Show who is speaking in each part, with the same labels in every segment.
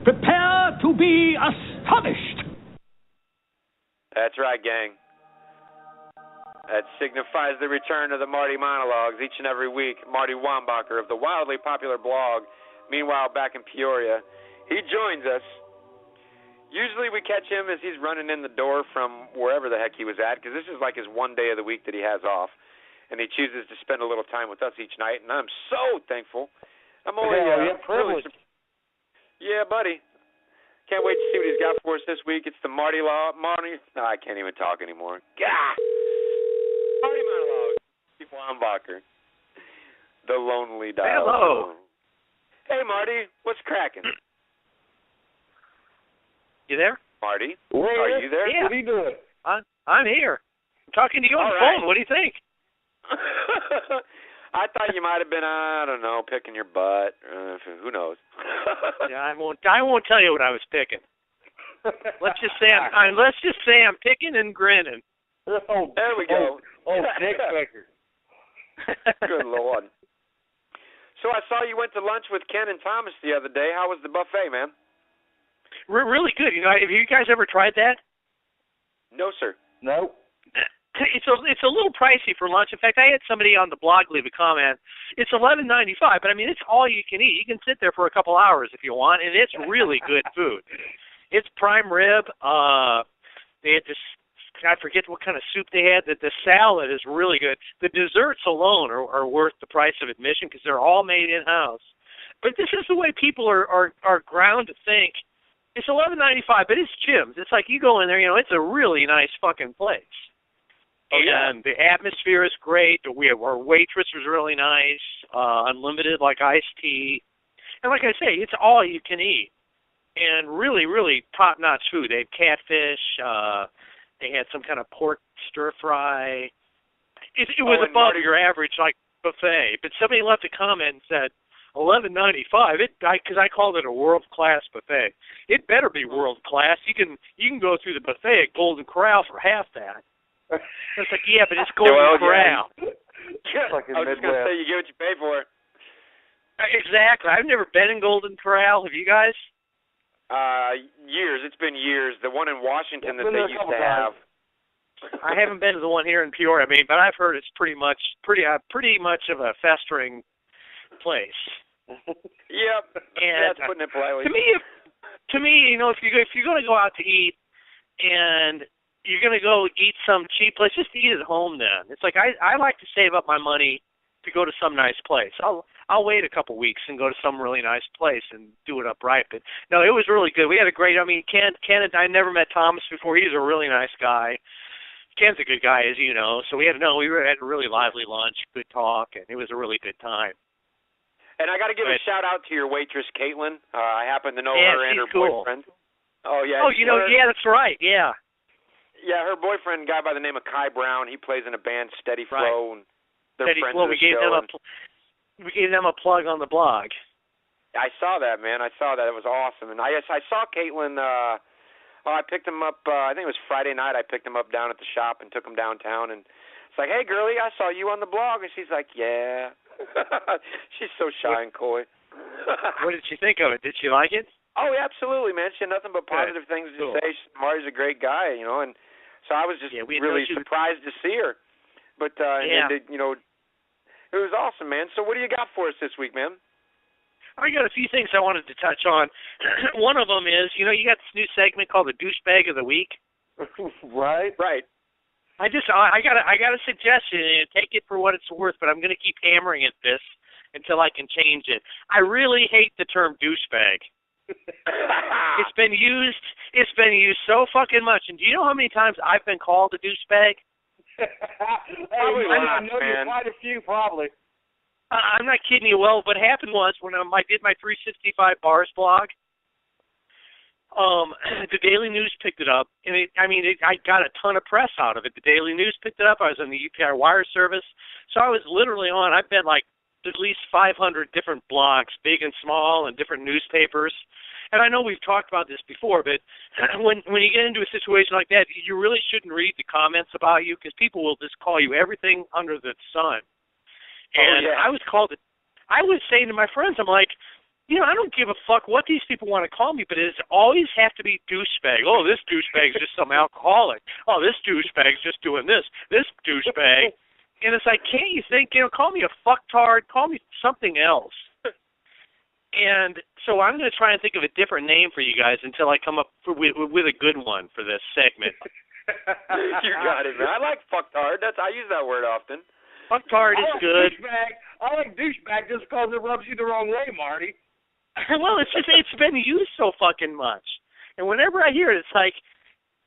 Speaker 1: Prepare to be astonished.
Speaker 2: That's right, gang. That signifies the return of the Marty Monologues each and every week. Marty Wombacher of the wildly popular blog, Meanwhile Back in Peoria. He joins us. Usually we catch him as he's running in the door from wherever the heck he was at, because this is like his one day of the week that he has off. And he chooses to spend a little time with us each night, and I'm so thankful. I'm only
Speaker 3: privileged.
Speaker 2: Yeah, buddy. Can't wait to see what he's got for us this week. It's the Marty Marty. No, I can't even talk anymore. Gah! Marty Monologues. Wombacher. The Lonely Dial.
Speaker 4: Hello.
Speaker 2: Hey, Marty. What's cracking?
Speaker 4: You there?
Speaker 2: Marty?
Speaker 3: Where
Speaker 2: Are you there?
Speaker 4: Yeah.
Speaker 3: What are you doing?
Speaker 4: I'm here. I'm talking to you on the phone. What do you think?
Speaker 2: I thought you might have been, I don't know, picking your butt. Who knows?
Speaker 4: Yeah, I won't tell you what I was picking. Let's just say I'm picking and grinning.
Speaker 2: There we go.
Speaker 3: Dick picker.
Speaker 2: Good Lord. So I saw you went to lunch with Ken and Thomas the other day. How was the buffet, man?
Speaker 4: Really good. You know, have you guys ever tried that?
Speaker 2: No, sir.
Speaker 3: No.
Speaker 4: It's a little pricey for lunch. In fact, I had somebody on the blog leave a comment. It's $11.95, but I mean it's all you can eat. You can sit there for a couple hours if you want, and it's really good food. It's prime rib. They had this. I forget what kind of soup they had. That the salad is really good. The desserts alone are worth the price of admission because they're all made in house. But this is the way people are ground to think. It's $11.95, but it's Jim's. It's like you go in there, you know, it's a really nice fucking place.
Speaker 2: Oh, yeah.
Speaker 4: And the atmosphere is great. Our waitress was really nice, unlimited like iced tea. And like I say, it's all you can eat. And really, really top-notch food. They had catfish. They had some kind of pork stir-fry. It was above your average like buffet. But somebody left a comment and said, $11.95. Because I called it a world-class buffet. It better be world-class. You can go through the buffet at Golden Corral for half that. It's like, yeah, but it's Golden Corral.
Speaker 2: Yeah. I was just going to say, you get what you pay for.
Speaker 4: Exactly. I've never been in Golden Corral. Have you guys?
Speaker 2: Years. It's been years. The one in Washington that they used to have.
Speaker 4: I haven't been to the one here in Peoria. I mean, but I've heard it's pretty much of a festering place.
Speaker 2: Yep.
Speaker 4: And
Speaker 2: that's putting it politely.
Speaker 4: To me, you know, if you're going to go out to eat and you're going to go eat some cheap place, just eat at home then. It's like I like to save up my money to go to some nice place. I'll wait a couple weeks and go to some really nice place and do it up right. But no, it was really good. We had a great, I mean, Ken I never met Thomas before. He's a really nice guy. Ken's a good guy, as you know. So we had a really lively lunch, good talk, and it was a really good time.
Speaker 2: And I got to give a shout out to your waitress, Caitlin. I happen to know her and her boyfriend. Oh, yeah.
Speaker 4: Oh, you know, yeah, that's right, yeah.
Speaker 2: Yeah, her boyfriend, a guy by the name of Kai Brown, he plays in a band, Steady Flow, and they're friends of the show.
Speaker 4: We gave them a plug on the blog.
Speaker 2: I saw that, man. I saw that. It was awesome. And I saw Caitlin, I picked him up, I think it was Friday night. I picked him up down at the shop and took him downtown. And it's like, hey, girlie, I saw you on the blog. And she's like, yeah. She's so shy and coy.
Speaker 4: What did she think of it? Did she like it?
Speaker 2: Oh, yeah, absolutely, man. She had nothing but positive things to say. Marty's a great guy, you know, and so I was just really surprised to see her. But, you know, it was awesome, man. So what do you got for us this week, man?
Speaker 4: I got a few things I wanted to touch on. One of them is, you know, you got this new segment called the Douchebag of the Week.
Speaker 3: Right.
Speaker 4: I got a suggestion, and take it for what it's worth, but I'm going to keep hammering at this until I can change it. I really hate the term douchebag. It's been used so fucking much. And do you know how many times I've been called a douchebag?
Speaker 2: Probably
Speaker 3: I know you quite a few, probably.
Speaker 4: I'm not kidding you. Well, what happened was when I did my 365 Bars blog, the Daily News picked it up, and I got a ton of press out of it. The Daily News picked it up. I was on the UPI wire service, so I was literally on. I've been like at least 500 different blogs, big and small, and different newspapers. And I know we've talked about this before, but when you get into a situation like that, you really shouldn't read the comments about you because people will just call you everything under the sun. And I was saying to my friends, I'm like, I don't give a fuck what these people want to call me, but it always have to be douchebag. Oh, this douchebag's just some alcoholic. Oh, this douchebag's just doing this. This douchebag. And it's like, can't you think, call me a fucktard, call me something else. And so I'm going to try and think of a different name for you guys until I come up with a good one for this segment.
Speaker 2: You got it, man. I like fucktard. I use that word often.
Speaker 4: Fucktard is good.
Speaker 3: I like douchebag just because it rubs you the wrong way, Marty.
Speaker 4: Well, it's been used so fucking much. And whenever I hear it, it's like,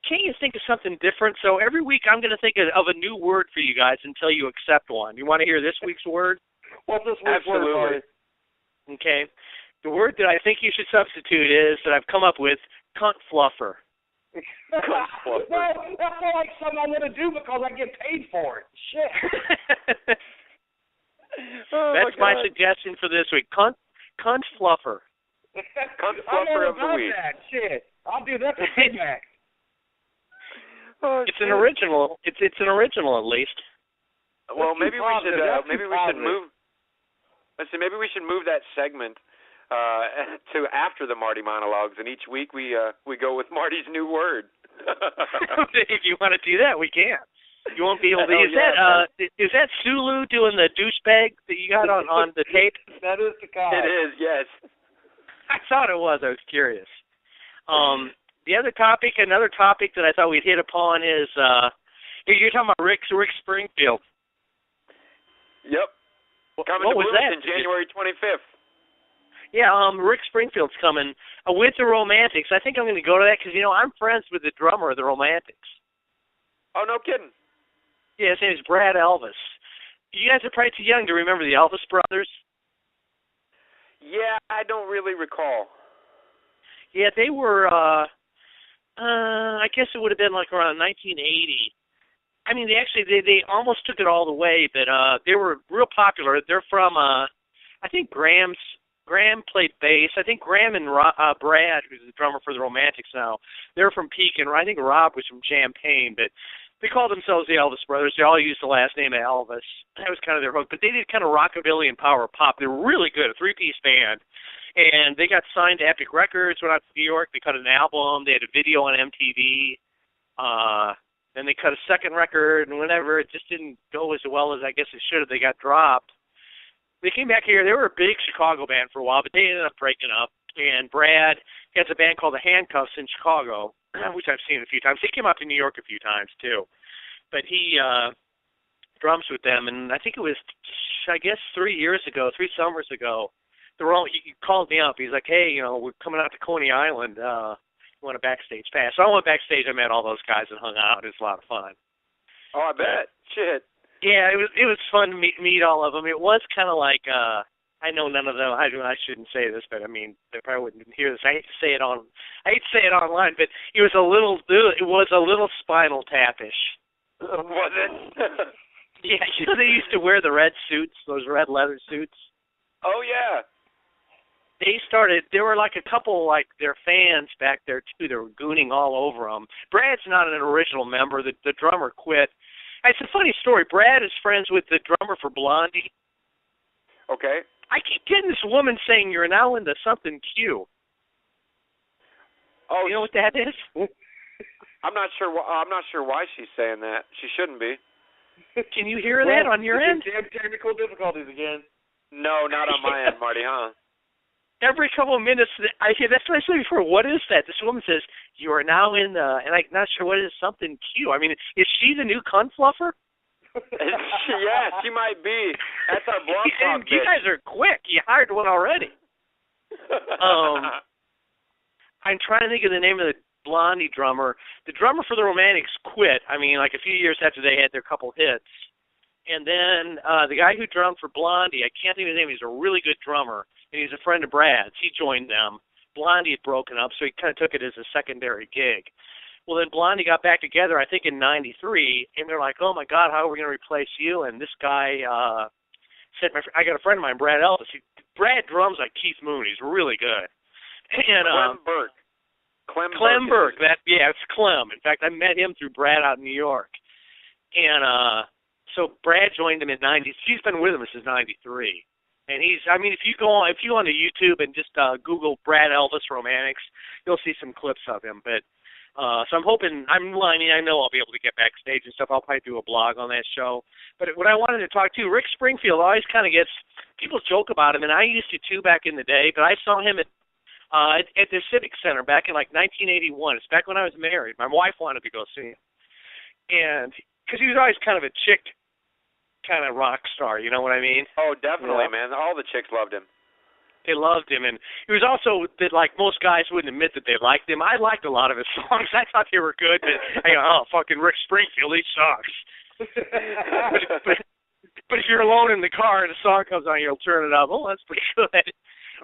Speaker 4: can't you think of something different? So every week I'm going to think of a new word for you guys until you accept one. You want to hear this week's word?
Speaker 3: What's this week's word, Marty?
Speaker 4: Okay. The word that I think you should substitute is, that I've come up with, cunt fluffer.
Speaker 2: Cunt fluffer.
Speaker 3: Well, that's not like something I'm going to do because I get paid for it. Shit.
Speaker 4: That's my suggestion for this week. Cunt fluffer.
Speaker 2: Cunt fluffer of the week.
Speaker 3: That. Shit. I'll do that for Big Mac.
Speaker 4: It's an original. It's an original, at least.
Speaker 2: Well, maybe we should move. Let's see. Maybe we should move that segment to after the Marty Monologues, and each week we go with Marty's new word.
Speaker 4: If you want to do that, we can. You won't be able to. Is that Sulu doing the douchebag that you got on the tape?
Speaker 3: That is the guy.
Speaker 2: It is. Yes.
Speaker 4: I thought it was. I was curious. Another topic that I thought we'd hit upon is you're talking about Rick Springfield.
Speaker 2: Yep. Coming to Bloomington January 25th.
Speaker 4: Yeah, Rick Springfield's coming with the Romantics. I think I'm going to go to that because, I'm friends with the drummer of the Romantics.
Speaker 2: Oh, no kidding.
Speaker 4: Yeah, his name is Brad Elvis. You guys are probably too young to remember the Elvis brothers.
Speaker 2: Yeah, I don't really recall.
Speaker 4: Yeah, they were, I guess it would have been like around 1980. I mean, they almost took it all the way, but they were real popular. They're from, I think Graham played bass. I think Graham and Brad, who's the drummer for the Romantics now, they're from Pekin. I think Rob was from Champaign, but they called themselves the Elvis Brothers. They all used the last name of Elvis. That was kind of their hook. But they did kind of rockabilly and power pop. They were really good, a three-piece band. And they got signed to Epic Records, went out to New York. They cut an album. They had a video on MTV. Then they cut a second record, and whatever. It just didn't go as well as I guess it should have. They got dropped. They came back here. They were a big Chicago band for a while, but they ended up breaking up. And Brad has a band called the Handcuffs in Chicago, which I've seen a few times. He came out to New York a few times, too. But he drums with them, and I think it was, 3 summers ago, he called me up. He's like, hey, we're coming out to Coney Island. You want a backstage pass? So I went backstage. I met all those guys and hung out. It was a lot of fun.
Speaker 2: Oh, I bet. Shit.
Speaker 4: Yeah, it was fun to meet all of them. It was kind of like, I know none of them. I shouldn't say this, but I mean, they probably wouldn't hear this. I hate to say it online, but it was a little Spinal Tap-ish.
Speaker 2: Was it?
Speaker 4: Yeah, they used to wear the red suits, those red leather suits.
Speaker 2: Oh yeah.
Speaker 4: There were like a couple, like their fans back there too. They were gooning all over them. Brad's not an original member. The drummer quit. It's a funny story. Brad is friends with the drummer for Blondie.
Speaker 2: Okay.
Speaker 4: I keep getting this woman saying you're now into something Q.
Speaker 2: Oh,
Speaker 4: you know what that is?
Speaker 2: I'm not sure why she's saying that. She shouldn't be.
Speaker 4: Can you hear that on your end?
Speaker 3: Damn technical difficulties again.
Speaker 2: No, not on my end, Marty, huh?
Speaker 4: Every couple of minutes, I hear, that's what I said before. What is that? This woman says, you are now in the, and I'm not sure what is something Q. I mean, is she the new cunt fluffer?
Speaker 2: Yeah, she might be. That's our blog talk bitch.
Speaker 4: You guys are quick. You hired one already. I'm trying to think of the name of the Blondie drummer. The drummer for the Romantics quit, I mean, like a few years after they had their couple hits. And then the guy who drummed for Blondie, I can't think of his name, he's a really good drummer, and he's a friend of Brad's. He joined them. Blondie had broken up, so he kind of took it as a secondary gig. Well, then Blondie got back together, I think, in '93, and they're like, oh, my God, how are we going to replace you? And this guy said, I got a friend of mine, Brad Elvis. Brad drums like Keith Moon. He's really good. And Clem Burke. It's Clem. In fact, I met him through Brad out in New York. And so Brad joined him in '90. She's been with him since '93. And if you go on to YouTube and just Google Brad Elvis Romantics, you'll see some clips of him. But so I'm hoping, I know I'll be able to get backstage and stuff. I'll probably do a blog on that show. But what I wanted to talk to, Rick Springfield always kind of gets, people joke about him, and I used to too back in the day, but I saw him at the Civic Center back in like 1981. It's back when I was married. My wife wanted to go see him. And because he was always kind of a chick kind of rock star, you know what I mean?
Speaker 2: Oh, definitely,
Speaker 4: yeah.
Speaker 2: Man. All the chicks loved him.
Speaker 4: They loved him, and he was also that, like, most guys wouldn't admit that they liked him. I liked a lot of his songs. I thought they were good, but I go, oh, fucking Rick Springfield, he sucks. but if you're alone in the car and a song comes on, you'll turn it up. Oh, that's pretty good.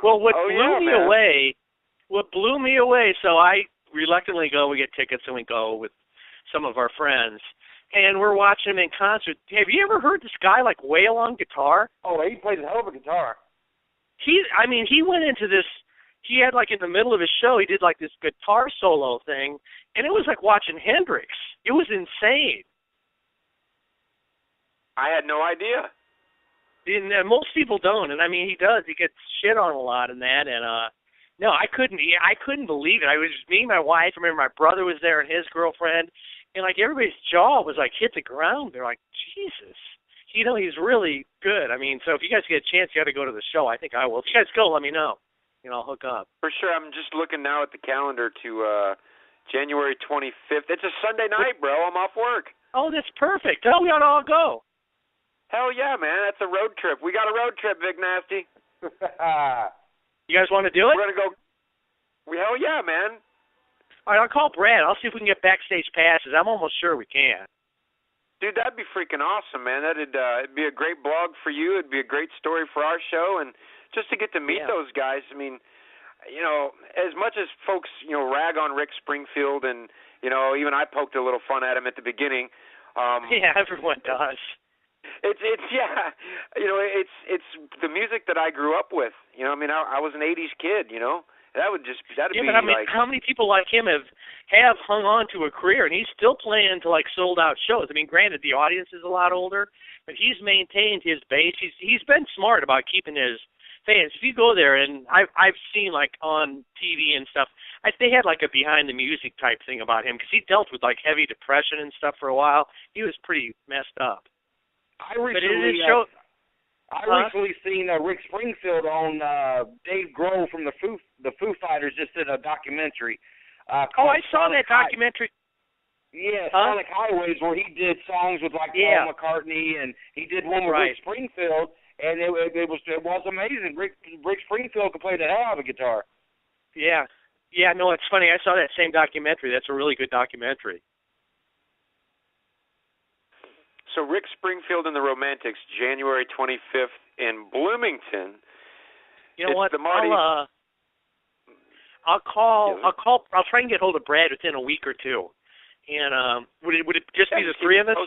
Speaker 4: Well, what blew me away, so I reluctantly go, we get tickets, and we go with some of our friends. And we're watching him in concert. Have you ever heard this guy, like, wail on guitar?
Speaker 3: Oh, he plays a hell of a guitar.
Speaker 4: He went into this, he had, like, in the middle of his show, he did, like, this guitar solo thing, and it was like watching Hendrix. It was insane.
Speaker 2: I had no idea.
Speaker 4: And most people don't, and, he does. He gets shit on a lot in that, and, no, I couldn't believe it. I was, me and my wife, I remember my brother was there and his girlfriend, and, like, everybody's jaw was, like, hit the ground. They're like, Jesus. He's really good. So if you guys get a chance, you got to go to the show. I think I will. If you guys go, let me know. I'll hook up.
Speaker 2: For sure. I'm just looking now at the calendar to January 25th. It's a Sunday night, bro. I'm off work.
Speaker 4: Oh, that's perfect. Oh, we ought to all go.
Speaker 2: Hell yeah, man. That's a road trip. We got a road trip, Big Nasty.
Speaker 4: You guys want to do it?
Speaker 2: We're going to go. Hell yeah, man.
Speaker 4: All right, I'll call Brad. I'll see if we can get backstage passes. I'm almost sure we can.
Speaker 2: Dude, that'd be freaking awesome, man. It'd be a great blog for you. It'd be a great story for our show, and just to get to meet those guys. As much as folks, rag on Rick Springfield, and even I poked a little fun at him at the beginning.
Speaker 4: Yeah, everyone does.
Speaker 2: It's the music that I grew up with. I was an '80s kid. That'd be like.
Speaker 4: How many people like him have hung on to a career, and he's still playing to like sold out shows. Granted, the audience is a lot older, but he's maintained his base. He's been smart about keeping his fans. If you go there, and I've seen like on TV and stuff, they had like a behind the music type thing about him because he dealt with like heavy depression and stuff for a while. He was pretty messed up.
Speaker 3: I recently seen Rick Springfield on Dave Grohl from the Foo Fighters just did a documentary.
Speaker 4: I saw that documentary.
Speaker 3: Yeah, Sonic Highways, where he did songs with like Paul McCartney, and he did one with Rick Springfield, and it was amazing. Rick Springfield could play the hell out of a guitar.
Speaker 4: Yeah, no, it's funny. I saw that same documentary. That's a really good documentary.
Speaker 2: So Rick Springfield and the Romantics, January 25th in Bloomington.
Speaker 4: You know what?
Speaker 2: The Marty.
Speaker 4: I'll try and get hold of Brad within a week or two. And would it just be the three of us?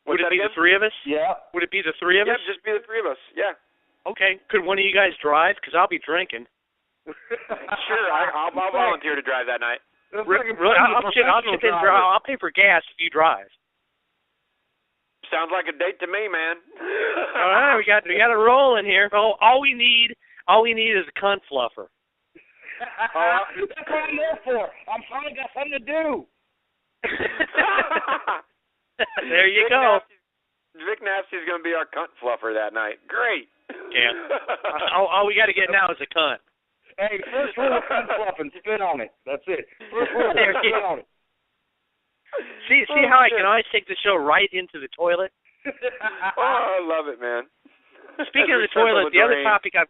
Speaker 4: Would it be the three of us?
Speaker 3: Yeah.
Speaker 4: Would it be the three of us?
Speaker 2: Yeah, just be the three of us. Yeah.
Speaker 4: Okay. Could one of you guys drive? Because I'll be drinking.
Speaker 2: Sure. I'll volunteer to drive that night.
Speaker 4: Really? I'll pay for gas if you drive.
Speaker 2: Sounds like a date to me, man.
Speaker 4: All right, we got a roll in here. Oh, all we need is a cunt fluffer.
Speaker 3: That's what I'm there for. I'm finally got something to do.
Speaker 4: There you go.
Speaker 2: Vic Nasty's going to be our cunt fluffer that night. Great.
Speaker 4: Yeah. All we got to get now is a cunt.
Speaker 3: Hey, first rule of cunt fluffing, spit on it. That's it. First rule, spit on it.
Speaker 4: See how I can always take the show right into the toilet?
Speaker 2: I love it, man.
Speaker 4: Speaking of the toilet, the other topic I've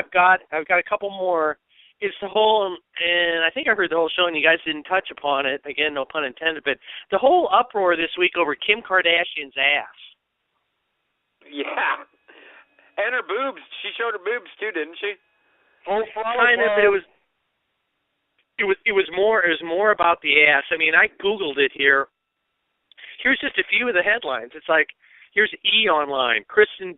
Speaker 4: got a couple more. It's the whole, and I think I heard the whole show and you guys didn't touch upon it. Again, no pun intended, but the whole uproar this week over Kim Kardashian's ass.
Speaker 2: Yeah. And her boobs. She showed her boobs too, didn't she?
Speaker 4: Kind of, but it was more about the ass. I Googled it here. Here's just a few of the headlines. It's like, here's E! Online. Kristen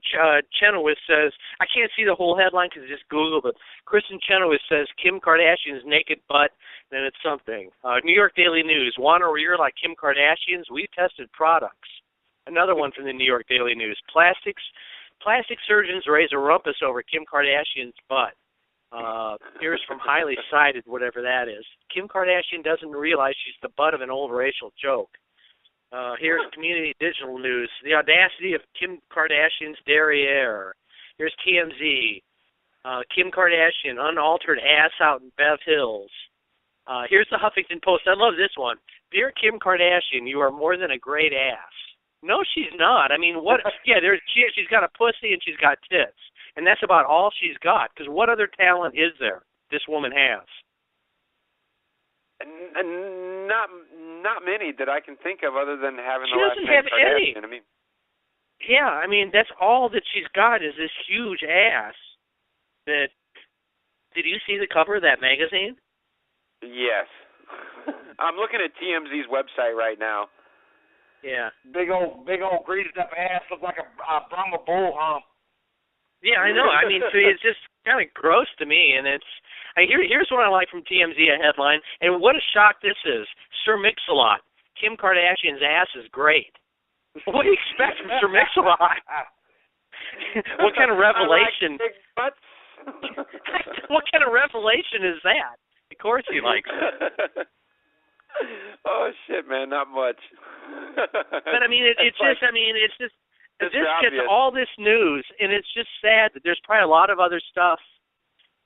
Speaker 4: Chenoweth says, I can't see the whole headline because it's just Google, but Kristen Chenoweth says Kim Kardashian's naked butt, then it's something. New York Daily News, want a rear like Kim Kardashian's? We tested products. Another one from the New York Daily News. Plastic surgeons raise a rumpus over Kim Kardashian's butt. Here's from Highly Cited, whatever that is. Kim Kardashian doesn't realize she's the butt of an old racial joke. Here's Community Digital News. The audacity of Kim Kardashian's derriere. Here's TMZ. Kim Kardashian, unaltered ass out in Bev Hills. Here's the Huffington Post. I love this one. Dear Kim Kardashian, you are more than a great ass. No, she's not. I mean, what? Yeah, she's got a pussy and she's got tits, and that's about all she's got. Because what other talent is there this woman has?
Speaker 2: And not many that I can think of, other than having
Speaker 4: the last name Kardashian.
Speaker 2: Any. I mean,
Speaker 4: yeah, I mean that's all that she's got is this huge ass. That did you see the cover of that magazine?
Speaker 2: Yes, I'm looking at TMZ's website right now.
Speaker 4: Yeah.
Speaker 3: Big old greased up ass, look like a Brahma bull hump.
Speaker 4: Yeah, I know. I mean, so it's just kind of gross to me, and here's what I like from TMZ, a headline, and what a shock this is. Sir Mix-a-Lot, Kim Kardashian's ass is great. What do you expect from Sir Mix-a-Lot? What kind of revelation? What kind of revelation is that? Of course he likes it.
Speaker 2: Oh shit, man, not much.
Speaker 4: But I mean, it's just this gets
Speaker 2: obvious.
Speaker 4: all this news, and it's just sad that there's probably a lot of other stuff,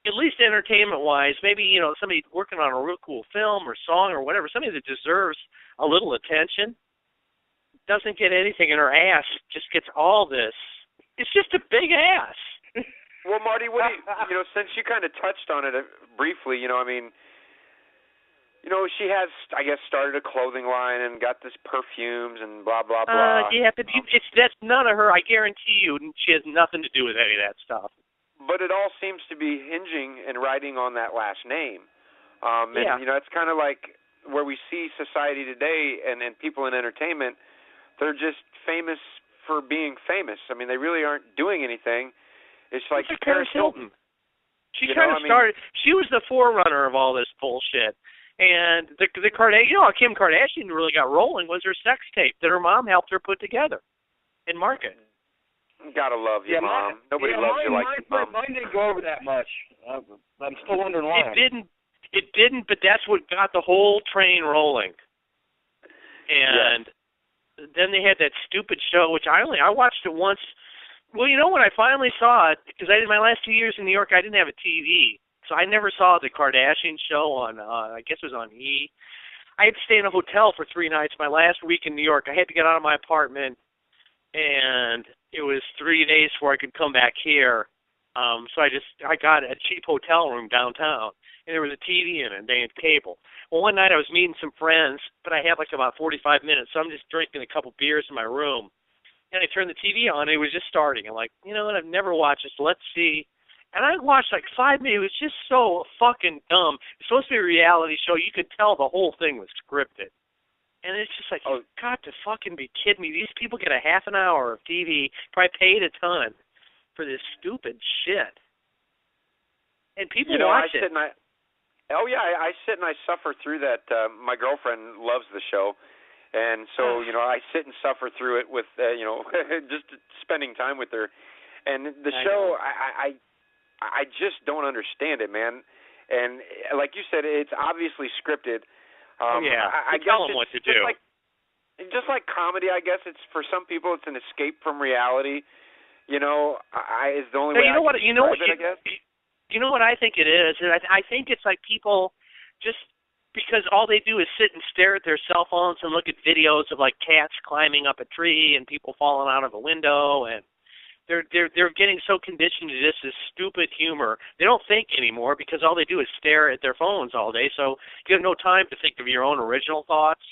Speaker 4: at least entertainment-wise. Maybe somebody working on a real cool film or song or whatever, somebody that deserves a little attention, doesn't get anything, and her ass just gets all this. It's just a big ass.
Speaker 2: Well, Marty, what do you since you kind of touched on it briefly, I mean. She has, I guess, started a clothing line and got this perfumes and blah, blah, blah.
Speaker 4: Yeah, but that's none of her. I guarantee you she has nothing to do with any of that stuff.
Speaker 2: But it all seems to be hinging and riding on that last name.
Speaker 4: Yeah.
Speaker 2: And, it's kind of like where we see society today and people in entertainment, they're just famous for being famous. I mean, they really aren't doing anything. It's like
Speaker 4: Paris Hilton. She kind of started. She was the forerunner of all this bullshit. And the Kardashian, how Kim Kardashian really got rolling was her sex tape that her mom helped her put together and market.
Speaker 2: Gotta love your mom. Nobody loves you like your mom.
Speaker 3: Mine didn't go over that much. I'm still wondering why.
Speaker 4: It didn't, but that's what got the whole train rolling. And then they had that stupid show, which I watched it once. Well, when I finally saw it, because I did my last 2 years in New York, I didn't have a TV. So I never saw the Kardashian show on, I guess it was on E! I had to stay in a hotel for 3 nights. My last week in New York, I had to get out of my apartment, and it was 3 days before I could come back here. So I got a cheap hotel room downtown, and there was a TV in it, and they had cable. Well, one night I was meeting some friends, but I had like about 45 minutes, so I'm just drinking a couple beers in my room. And I turned the TV on, and it was just starting. I'm like, you know what, I've never watched this. Let's see. And I watched like 5 minutes. It was just so fucking dumb. It's supposed to be a reality show. You could tell the whole thing was scripted. And it's just like, you've got to fucking be kidding me. These people get a half an hour of TV, probably paid a ton for this stupid shit. And people watch it.
Speaker 2: I sit and I suffer through that. My girlfriend loves the show. And so, I sit and suffer through it with, just spending time with her. And the show, I just don't understand it, man. And like you said, it's obviously scripted. I
Speaker 4: tell them what to do.
Speaker 2: Just like comedy, I guess it's for some people it's an escape from reality. Is the only way I can describe it, I guess.
Speaker 4: You know what I think it is? I think it's like people just because all they do is sit and stare at their cell phones and look at videos of like cats climbing up a tree and people falling out of a window, and they're getting so conditioned to this stupid humor. They don't think anymore because all they do is stare at their phones all day. So you have no time to think of your own original thoughts,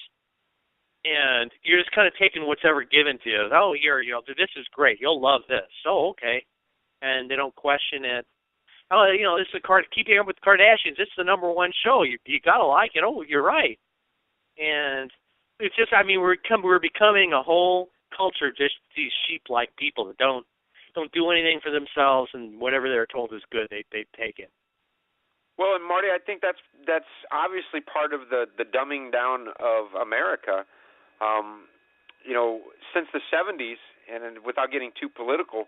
Speaker 4: and you're just kind of taking what's ever given to you. Oh, this is great. You'll love this. Oh, okay, and they don't question it. Oh, this is Keeping Up with the Kardashians. It's the #1 show. You gotta like it. Oh, you're right. And it's just, we're becoming a whole culture, just these sheep-like people that don't do anything for themselves, and whatever they're told is good, they take it.
Speaker 2: Well, and Marty, I think that's obviously part of the dumbing down of America. since the 70s, and without getting too political,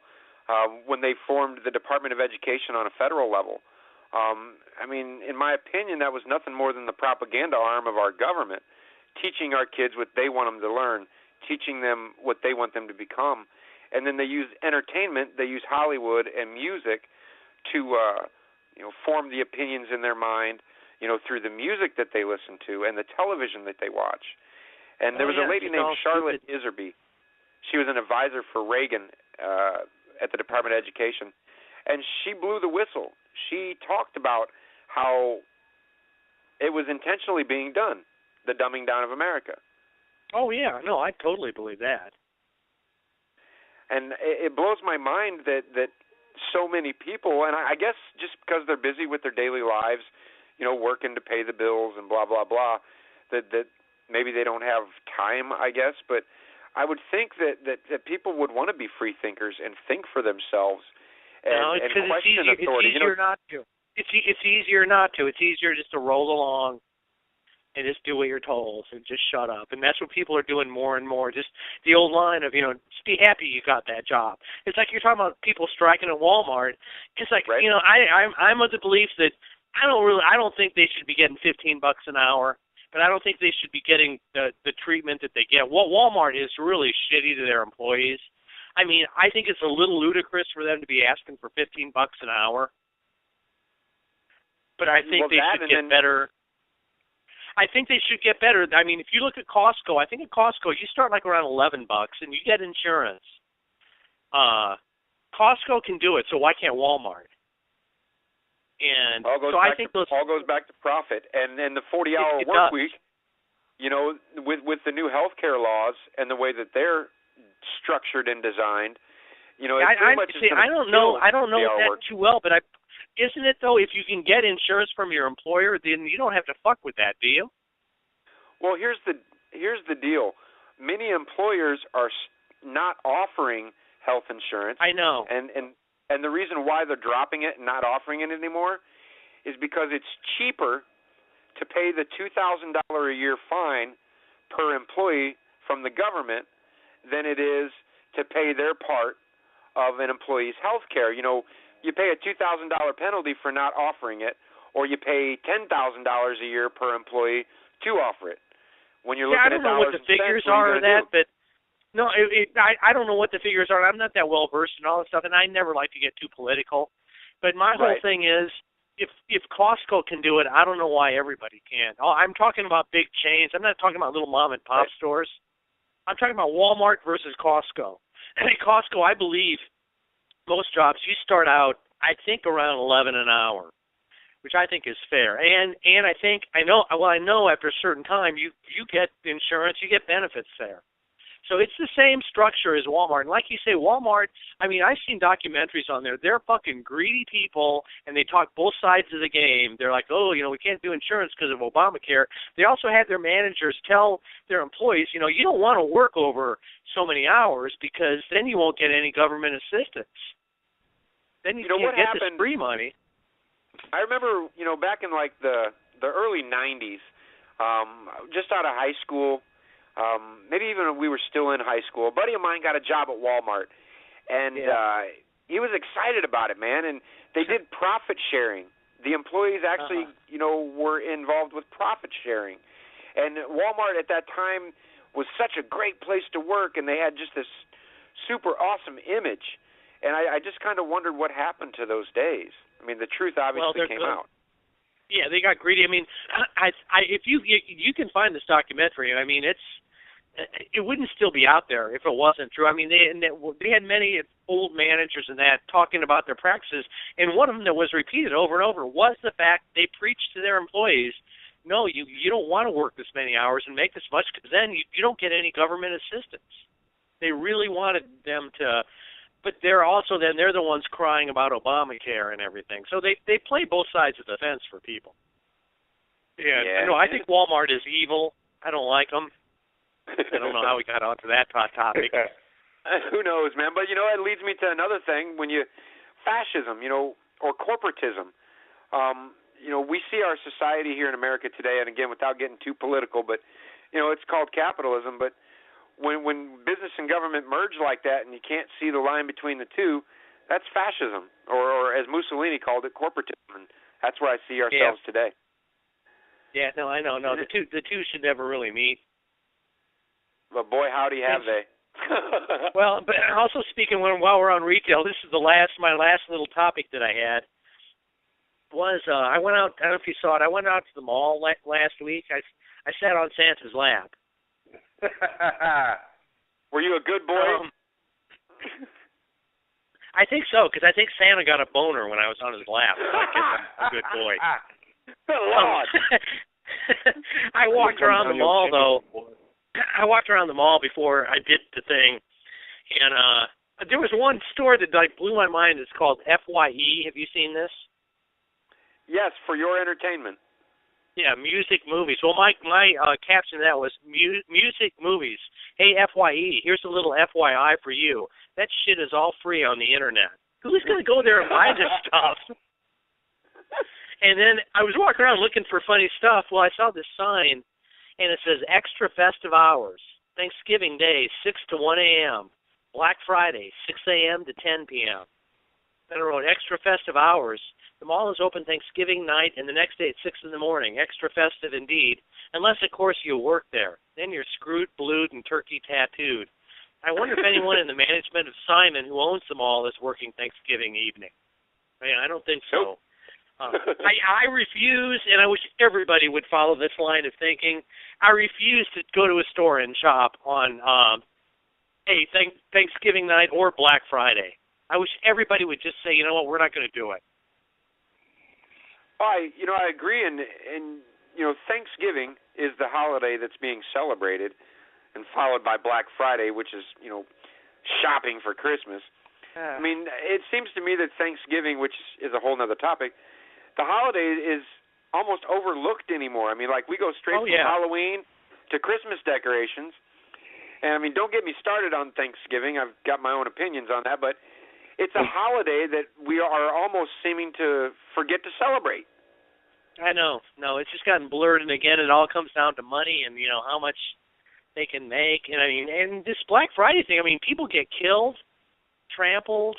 Speaker 2: when they formed the Department of Education on a federal level. In my opinion, that was nothing more than the propaganda arm of our government, teaching our kids what they want them to learn, teaching them what they want them to become. And then they use entertainment, they use Hollywood and music to form the opinions in their mind, through the music that they listen to and the television that they watch. And there was a lady named Charlotte Iserby. She was an advisor for Reagan at the Department of Education, and she blew the whistle. She talked about how it was intentionally being done, the dumbing down of America.
Speaker 4: Oh, yeah. No, I totally believe that.
Speaker 2: And it blows my mind that so many people, and I guess just because they're busy with their daily lives, working to pay the bills and blah, blah, blah, that maybe they don't have time, I guess. But I would think that people would want to be free thinkers and think for themselves and question authority.
Speaker 4: It's easier not to. It's easier not to. It's easier just to roll along and just do what you're told and just shut up. And that's what people are doing more and more. Just the old line of, just be happy you got that job. It's like you're talking about people striking at Walmart. It's like,
Speaker 2: right.
Speaker 4: I'm of the belief that I don't think they should be getting $15 an hour, but I don't think they should be getting the treatment that they get. Walmart is really shitty to their employees. I think it's a little ludicrous for them to be asking for $15 an hour. But I think they should get better. I think they should get better. If you look at Costco, I think at Costco you start like around $11 and you get insurance. Costco can do it, so why can't Walmart? And so I think
Speaker 2: all goes back to profit. And the 40-hour work week, with the new health care laws and the way that they're structured and designed,
Speaker 4: I don't know that too well, but isn't it, though, if you can get insurance from your employer, then you don't have to fuck with that, do you?
Speaker 2: Well, here's the deal. Many employers are not offering health insurance.
Speaker 4: I know.
Speaker 2: And the reason why they're dropping it and not offering it anymore is because it's cheaper to pay the $2,000 a year fine per employee from the government than it is to pay their part of an employee's health care. You pay a $2,000 penalty for not offering it, or you pay $10,000 a year per employee to offer it. When you're looking at dollars and cents,
Speaker 4: I don't know what the figures are of that, but no, I don't know what the figures are. I'm not that well versed in all this stuff, and I never like to get too political. But my whole thing is, if Costco can do it, I don't know why everybody can't. I'm talking about big chains. I'm not talking about little mom and pop stores. I'm talking about Walmart versus Costco. And at Costco, I believe most jobs you start out, I think, around $11 an hour, which I think is fair. And I know after a certain time you get insurance, you get benefits there. So it's the same structure as Walmart. And like you say, Walmart, I've seen documentaries on there. They're fucking greedy people, and they talk both sides of the game. They're like, we can't do insurance because of Obamacare. They also have their managers tell their employees, you don't want to work over so many hours because then you won't get any government assistance. Then you can't get this free money.
Speaker 2: I remember, back in like the early 90s, just out of high school, maybe even when we were still in high school, a buddy of mine got a job at Walmart, and he was excited about it, man. And they did profit sharing. The employees actually, were involved with profit sharing. And Walmart at that time was such a great place to work, and they had just this super awesome image. And I just kind of wondered what happened to those days. The truth obviously came out.
Speaker 4: Yeah, they got greedy. If you can find this documentary, it wouldn't still be out there if it wasn't true. They had many old managers and that talking about their practices, and one of them that was repeated over and over was the fact they preached to their employees, no, you don't want to work this many hours and make this much because then you don't get any government assistance. They really wanted them to. But they're the ones crying about Obamacare and everything. So they play both sides of the fence for people. Yeah. I think Walmart is evil. I don't like them. I don't know how we got onto that topic.
Speaker 2: Who knows, man? But, it leads me to another thing. Fascism, or corporatism. We see our society here in America today, and again, without getting too political, but, it's called capitalism. But when business and government merge like that and you can't see the line between the two, that's fascism, or as Mussolini called it, corporatism. And that's where I see ourselves today.
Speaker 4: Yeah, no, I know. No, the two should never really meet.
Speaker 2: But boy, howdy have they.
Speaker 4: Well, but also speaking, while we're on retail, this is my last little topic that I had. Was I went out? I don't know if you saw it. I went out to the mall last week. I sat on Santa's lap.
Speaker 2: Were you a good boy?
Speaker 4: I think so, because I think Santa got a boner when I was on his lap. So I guess I'm a good boy. I walked around the mall though. I walked around the mall before I did the thing, and there was one store that blew my mind. It's called FYE. Have you seen this?
Speaker 2: Yes, for your entertainment.
Speaker 4: Yeah, music movies. Well, my caption to that was music movies. Hey, FYE, here's a little FYI for you. That shit is all free on the internet. Who's going to go there and buy this stuff? And then I was walking around looking for funny stuff. Well, I saw this sign, and it says extra festive hours. Thanksgiving Day, 6 to 1 a.m. Black Friday, 6 a.m. to 10 p.m. Then I wrote extra festive hours. The mall is open Thanksgiving night and the next day at 6 in the morning. Extra festive indeed. Unless, of course, you work there. Then you're screwed, blued, and turkey tattooed. I wonder if anyone in the management of Simon, who owns the mall, is working Thanksgiving evening. I don't think so. I refuse, and I wish everybody would follow this line of thinking. I refuse to go to a store and shop on Thanksgiving night or Black Friday. I wish everybody would just say, you know what, we're not going to do it.
Speaker 2: I agree, and Thanksgiving is the holiday that's being celebrated, and followed by Black Friday, which is shopping for Christmas. I mean, it seems to me that Thanksgiving, which is a whole other topic, the holiday is almost overlooked anymore. I mean, like we go straight from Halloween to Christmas decorations, and I mean, don't get me started on Thanksgiving. I've got my own opinions on that, but it's a holiday that we are almost seeming to forget to celebrate.
Speaker 4: I know. No, it's just gotten blurred, and again, it all comes down to money and, how much they can make. And, I mean, and this Black Friday thing, I mean, people get killed, trampled,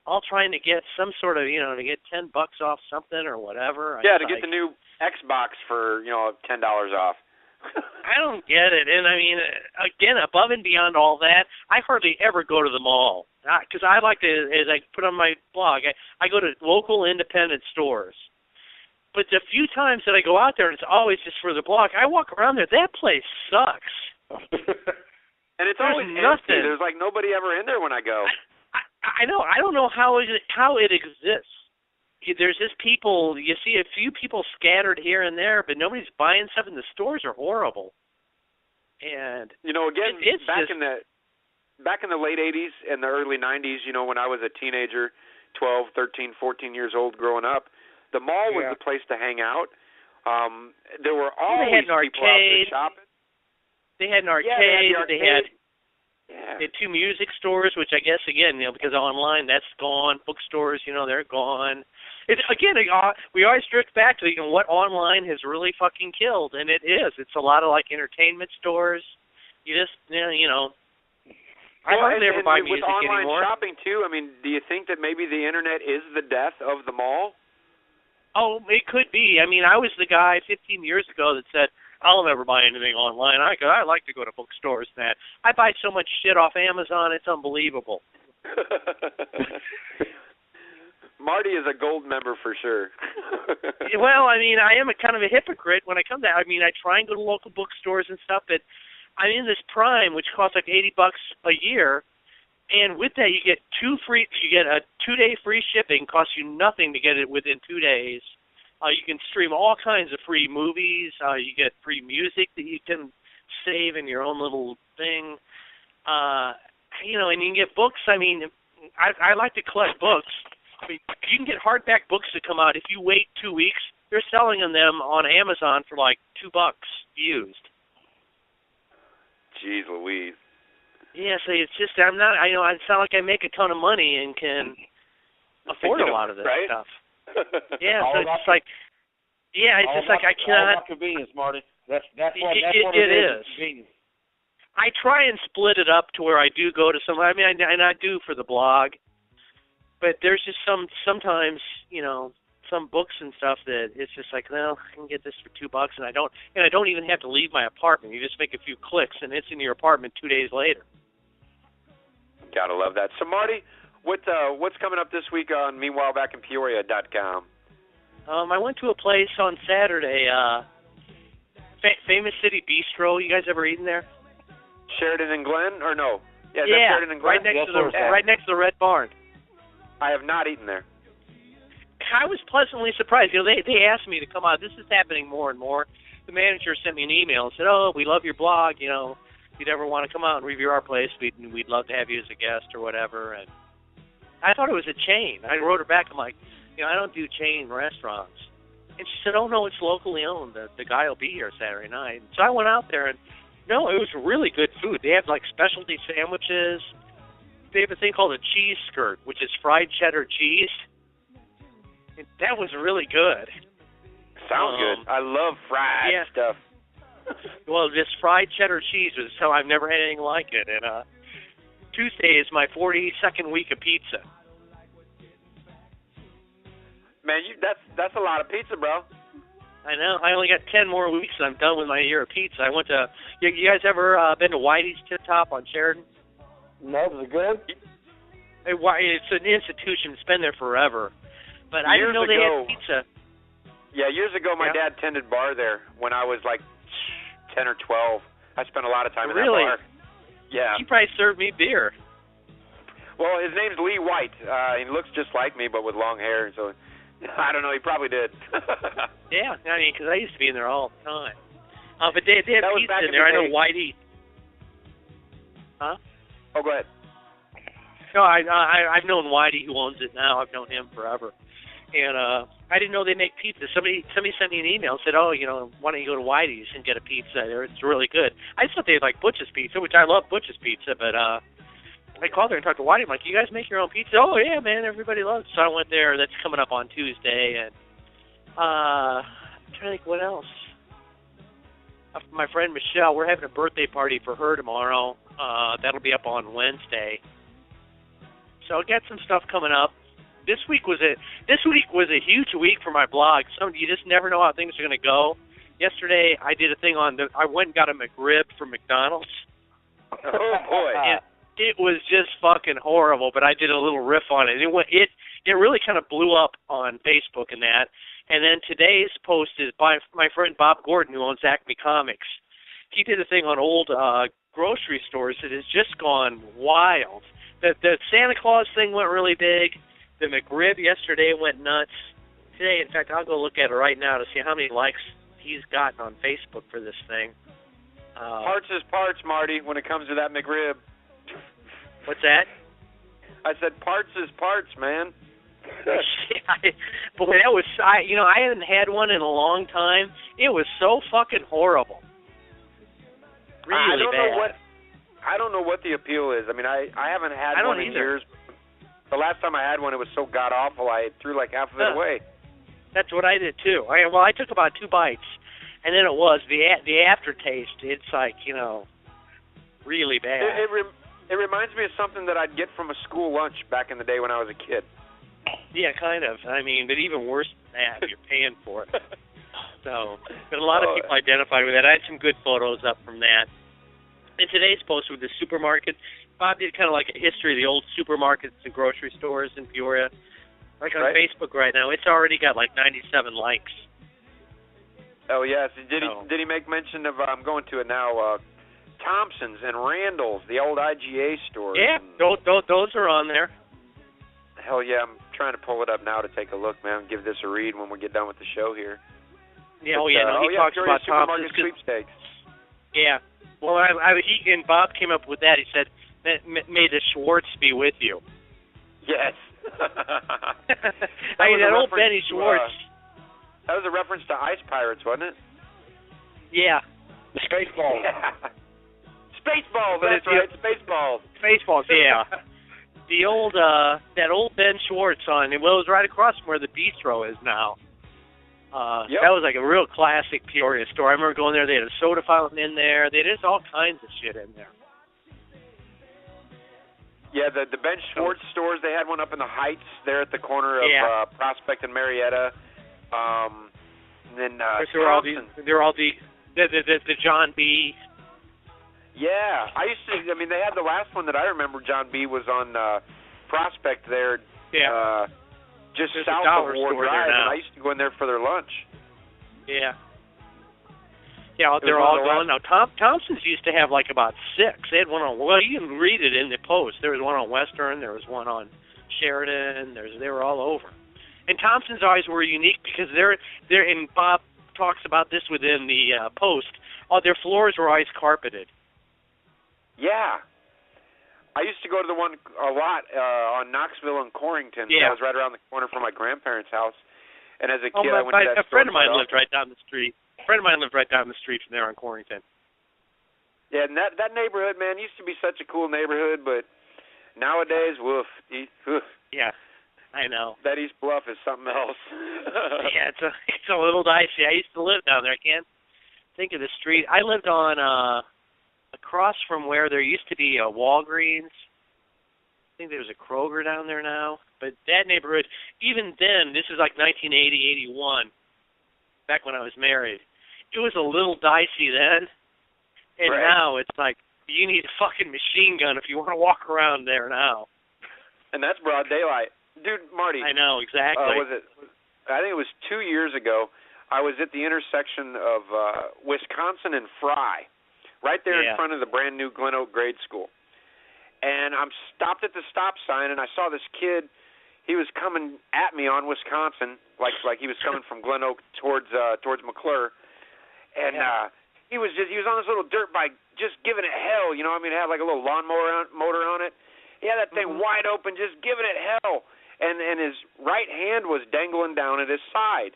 Speaker 4: all trying to get some sort of, to get $10 off something or whatever.
Speaker 2: Yeah, to get the new Xbox for, $10 off.
Speaker 4: I don't get it. And, I mean, again, above and beyond all that, I hardly ever go to the mall. Because I like to, as I put on my blog, I go to local independent stores. But the few times that I go out there, and it's always just for the blog, I walk around there, that place sucks.
Speaker 2: And it's always empty. There's like nobody ever in there when I go.
Speaker 4: I know. I don't know how it exists. There's just people, you see a few people scattered here and there, but nobody's buying stuff, and the stores are horrible. And
Speaker 2: again, back in the late 80s and the early 90s, when I was a teenager, 12, 13, 14 years old growing up, the mall was the place to hang out. There were always people out there shopping.
Speaker 4: They had an arcade. They had two music stores, which I guess, again, because online, that's gone. Bookstores, they're gone. We always drift back to what online has really fucking killed, and it is. It's a lot of like entertainment stores. You just I hardly ever buy music
Speaker 2: anymore. With online shopping too, I mean, do you think that maybe the internet is the death of the mall?
Speaker 4: Oh, it could be. I mean, I was the guy 15 years ago that said, I'll never buy anything online. I like to go to bookstores and that. I buy so much shit off Amazon, it's unbelievable.
Speaker 2: Marty is a gold member for sure.
Speaker 4: Well, I mean, I am kind of a hypocrite when I come to that. I mean, I try and go to local bookstores and stuff, but I'm in this Prime, which costs like $80 a year, and with that you get a 2-day free shipping, costs you nothing to get it within 2 days. You can stream all kinds of free movies. You get free music that you can save in your own little thing. And you can get books. I mean, I like to collect books. I mean, you can get hardback books that come out. If you wait 2 weeks, they're selling them on Amazon for like $2 used.
Speaker 2: Jeez Louise.
Speaker 4: Yeah, so it's just I sound like I make a ton of money and can afford a lot of this stuff. Yeah, so it's like, it's just like I cannot.
Speaker 3: All about convenience, Marty. That's what it is. Convenience.
Speaker 4: I try and split it up to where I do go to some. I mean, I do for the blog, but there's just sometimes, you know, some books and stuff that it's just like, well, I can get this for $2, and I don't even have to leave my apartment. You just make a few clicks, and it's in your apartment 2 days later.
Speaker 2: Gotta love that. So, Marty, what's coming up this week on meanwhilebackinpeoria.com?
Speaker 4: I went to a place on Saturday, Famous City Bistro. You guys ever eaten there?
Speaker 2: Sheridan and Glen, or no? Yeah,
Speaker 4: yeah,
Speaker 2: Sheridan and Glen?
Speaker 4: right next to the Red Barn.
Speaker 2: I have not eaten there.
Speaker 4: I was pleasantly surprised. You know, they asked me to come out. This is happening more and more. The manager sent me an email and said, "Oh, we love your blog. You know, if you'd ever want to come out and review our place, we'd love to have you as a guest or whatever." And I thought it was a chain. I wrote her back. I'm like, you know, I don't do chain restaurants. And she said, "Oh no, it's locally owned. The guy will be here Saturday night." And so I went out there, and no, it was really good food. They have like specialty sandwiches. They have a thing called a cheese skirt, which is fried cheddar cheese. And that was really good.
Speaker 2: Sounds good. I love fried stuff.
Speaker 4: Well, this fried cheddar cheese was so I've never had anything like it. And Tuesday is my 42nd week of pizza.
Speaker 2: Man, that's a lot of pizza, bro.
Speaker 4: I know. I only got 10 more weeks and I'm done with my year of pizza. I went to. You guys ever been to Whitey's Tip Top on Sheridan?
Speaker 3: No, is it good?
Speaker 4: It's an institution. It's been there forever. But I didn't know they had pizza.
Speaker 2: Yeah, years ago my dad tended bar there when I was like 10 or 12. I spent a lot of time in that bar. Yeah.
Speaker 4: He probably served me beer.
Speaker 2: Well, his name's Lee White. He looks just like me, but with long hair. So I don't know. He probably did.
Speaker 4: Yeah, I mean, because I used to be in there all the time. But they have pizza in there. I know Whitey. Huh?
Speaker 2: Oh, go ahead.
Speaker 4: No, I've known Whitey, who owns it now. I've known him forever. And I didn't know they make pizza. Somebody sent me an email and said, "Oh, you know, why don't you go to Whitey's and get a pizza? It's really good." I just thought they had like Butch's Pizza, which I love Butch's Pizza, but I called there and talked to Whitey. I'm like, "You guys make your own pizza?" "Oh yeah, man, everybody loves it." So I went there. That's coming up on Tuesday, and I'm trying to think what else. My friend Michelle, we're having a birthday party for her tomorrow. That'll be up on Wednesday. So I'll get some stuff coming up. This week was a huge week for my blog. You just never know how things are going to go. Yesterday, I did a thing I went and got a McRib from McDonald's.
Speaker 2: Oh boy!
Speaker 4: It was just fucking horrible. But I did a little riff on it. It really kind of blew up on Facebook and that. And then today's post is by my friend Bob Gordon, who owns Acme Comics. He did a thing on old grocery stores that has just gone wild. The Santa Claus thing went really big. The McRib yesterday went nuts. Today, in fact, I'll go look at it right now to see how many likes he's gotten on Facebook for this thing.
Speaker 2: Parts is parts, Marty, when it comes to that McRib.
Speaker 4: What's that?
Speaker 2: I said parts is parts, man.
Speaker 4: Boy, that was, I hadn't had one in a long time. It was so fucking horrible. Really bad.
Speaker 2: I don't know what the appeal is. I mean, I haven't had one in years. The last time I had one, it was so god-awful, I threw like half of it away.
Speaker 4: That's what I did, too. I took about 2 bites, and then it was the aftertaste. It's like, really bad.
Speaker 2: It reminds me of something that I'd get from a school lunch back in the day when I was a kid.
Speaker 4: Yeah, kind of. I mean, but even worse than that, you're paying for it. So, but a lot of people identified with that. I had some good photos up from that. In today's post with the supermarket, Bob did kind of like a history of the old supermarkets and grocery stores in Peoria. Like on Facebook right now, it's already got like 97 likes.
Speaker 2: Oh yes, did he make mention of? I'm going to it now. Thompson's and Randall's, the old IGA stores.
Speaker 4: Yeah, those are on there.
Speaker 2: Hell yeah, I'm trying to pull it up now to take a look, man. Give this a read when we get done with the show here.
Speaker 4: Yeah, he talks about Thompson's
Speaker 2: sweepstakes.
Speaker 4: Yeah. Well, he and Bob came up with that. He said, "May the Schwartz be with you."
Speaker 2: Yes.
Speaker 4: I mean, that old Benny Schwartz.
Speaker 2: That was a reference to Ice Pirates, wasn't it?
Speaker 4: Yeah.
Speaker 3: Spaceballs.
Speaker 2: Yeah. Spaceballs, that's right. Spaceballs.
Speaker 4: Spaceballs, yeah. The old, that old Ben Schwartz it was right across from where the bistro is now. That was like a real classic Peoria store. I remember going there. They had a soda fountain in there. They had just all kinds of shit in there.
Speaker 2: Yeah, the Ben Schwartz stores, they had one up in the Heights there at the corner of Prospect and Marietta. And then
Speaker 4: there were all the John B.
Speaker 2: Yeah, they had the last one that I remember, John B. was on Prospect there.
Speaker 4: Yeah.
Speaker 2: Just
Speaker 4: There's
Speaker 2: south of Ward Drive, and I used to go in there for their lunch.
Speaker 4: Yeah. Yeah, they're all gone now. Thompson's used to have like about 6. They had one on, well, you can read it in the Post. There was one on Western. There was one on Sheridan. They were all over. And Thompson's always were unique because they're and Bob talks about this within the Post. Their floors were always carpeted.
Speaker 2: Yeah. I used to go to the one a lot on Knoxville and Corrington.
Speaker 4: Yeah.
Speaker 2: I was right around the corner from my grandparents' house. And as a kid, I went to that
Speaker 4: a friend of mine lived right down the street. A friend of mine lived right down the street from there on Corrington.
Speaker 2: Yeah, and that neighborhood, man, used to be such a cool neighborhood, but nowadays, woof.
Speaker 4: Yeah, I know.
Speaker 2: That East Bluff is something else.
Speaker 4: Yeah, it's a little dicey. I used to live down there. I can't think of the street. I lived on across from where there used to be a Walgreens. I think there's a Kroger down there now. But that neighborhood, even then, this is like 1980, 81, back when I was married. It was a little dicey then. And
Speaker 2: right.
Speaker 4: Now it's like, you need a fucking machine gun if you want to walk around there now.
Speaker 2: And that's broad daylight. Dude, Marty.
Speaker 4: I know, exactly.
Speaker 2: I think it was 2 years ago, I was at the intersection of Wisconsin and Fry, right there in front of the brand new Glen Oak Grade School. And I'm stopped at the stop sign, and I saw this kid. He was coming at me on Wisconsin, like he was coming from Glen Oak towards McClure. And he was on this little dirt bike just giving it hell, you know what I mean? It had like a little lawnmower motor on it. He had that thing wide open, just giving it hell. And his right hand was dangling down at his side.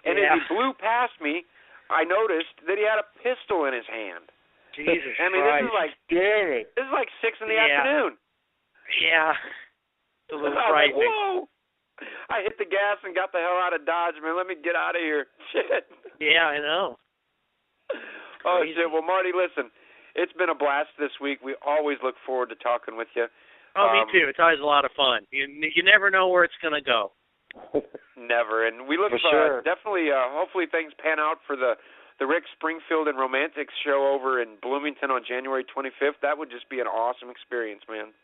Speaker 2: And as he blew past me, I noticed that he had a pistol in his hand.
Speaker 4: Jesus
Speaker 2: I mean,
Speaker 4: Christ.
Speaker 2: This is like 6 in the afternoon.
Speaker 4: Yeah. It's a little frightening.
Speaker 2: Like, whoa! I hit the gas and got the hell out of Dodge, man. Let me get out of here. Shit.
Speaker 4: Yeah, I know.
Speaker 2: Oh, shit. Well, Marty, listen, it's been a blast this week. We always look forward to talking with you.
Speaker 4: Oh, me too. It's always a lot of fun. You never know where it's going to go.
Speaker 2: Never. And we look definitely, hopefully things pan out for the Rick Springfield and Romantics show over in Bloomington on January 25th. That would just be an awesome experience, man.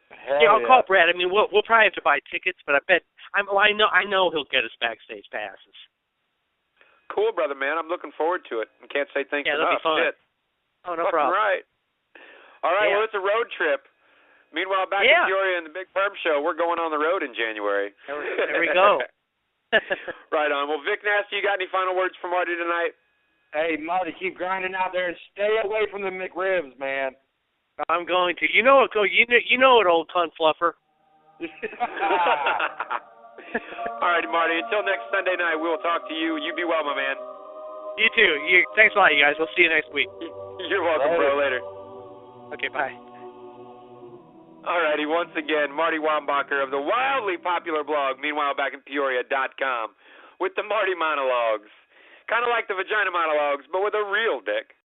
Speaker 4: I'll call Brad. I mean, we'll probably have to buy tickets, but I know he'll get us backstage passes.
Speaker 2: Cool, brother, man. I'm looking forward to it. I can't say thanks enough.
Speaker 4: That'll be fun.
Speaker 2: Shit.
Speaker 4: Oh, no problem.
Speaker 2: Right. All right, well, it's a road trip. Meanwhile, back in Peoria and the Big Perm Show, we're going on the road in January.
Speaker 4: There we go.
Speaker 2: Right on. Well, Vic Nasty, you got any final words for Marty tonight?
Speaker 3: Hey, Marty, keep grinding out there and stay away from the McRibs, man.
Speaker 4: I'm going to. You know it, old cunt fluffer.
Speaker 2: All right, Marty. Until next Sunday night, we'll talk to you. You be well, my man.
Speaker 4: You too. Thanks a lot, you guys. We'll see you next week.
Speaker 2: You're welcome, bro. Later.
Speaker 4: Okay, bye.
Speaker 2: All righty. Once again, Marty Wombacher of the wildly popular blog, meanwhile back in Peoria.com, with the Marty Monologues. Kind of like the Vagina Monologues, but with a real dick.